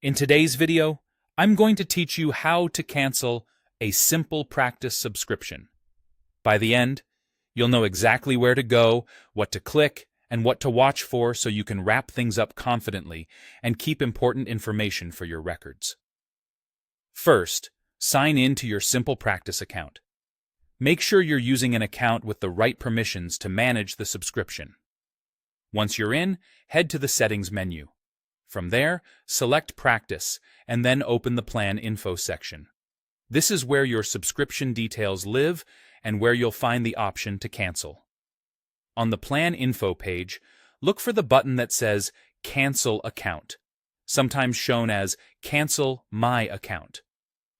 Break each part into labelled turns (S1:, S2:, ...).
S1: In today's video, I'm going to teach you how to cancel a SimplePractice subscription. By the end, you'll know exactly where to go, what to click, and what to watch for so you can wrap things up confidently and keep important information for your records. First, sign in to your SimplePractice account. Make sure you're using an account with the right permissions to manage the subscription. Once you're in, head to the Settings menu. From there, select Practice, and then open the Plan Info section. This is where your subscription details live and where you'll find the option to cancel. On the Plan Info page, look for the button that says Cancel Account, sometimes shown as Cancel My Account.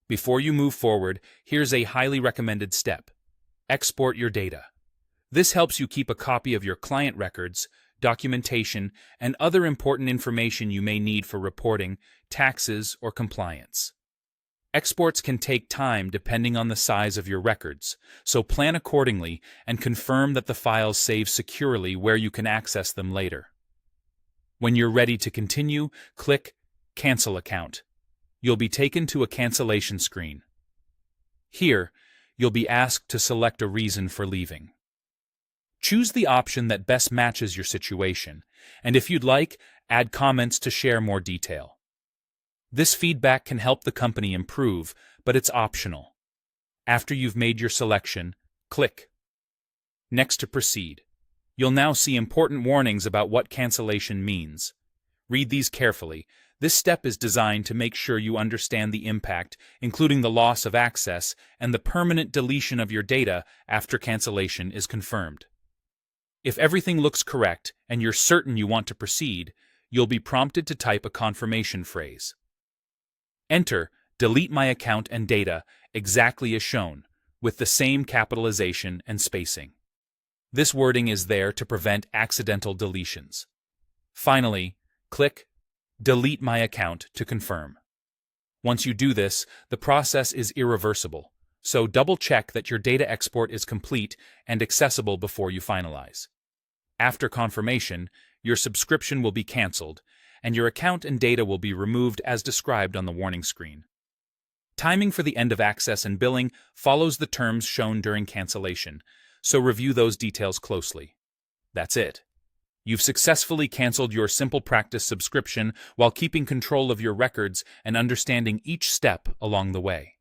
S1: Before you move forward, here's a highly recommended step. Export your data. This helps you keep a copy of your client records, documentation, and other important information you may need for reporting, taxes, or compliance. Exports can take time depending on the size of your records, so plan accordingly and confirm that the files save securely where you can access them later. When you're ready to continue, click Cancel Account. You'll be taken to a cancellation screen. Here, you'll be asked to select a reason for leaving. Choose the option that best matches your situation, and if you'd like, add comments to share more detail. This feedback can help the company improve, but it's optional. After you've made your selection, click Next to proceed. You'll now see important warnings about what cancellation means. Read these carefully. This step is designed to make sure you understand the impact, including the loss of access and the permanent deletion of your data after cancellation is confirmed. If everything looks correct and you're certain you want to proceed, you'll be prompted to type a confirmation phrase. Enter Delete my account and data exactly as shown, with the same capitalization and spacing. This wording is there to prevent accidental deletions. Finally, click Delete my account to confirm. Once you do this, the process is irreversible, so double-check that your data export is complete and accessible before you finalize. After confirmation, your subscription will be canceled, and your account and data will be removed as described on the warning screen. Timing for the end of access and billing follows the terms shown during cancellation, so review those details closely. That's it. You've successfully canceled your SimplePractice subscription while keeping control of your records and understanding each step along the way.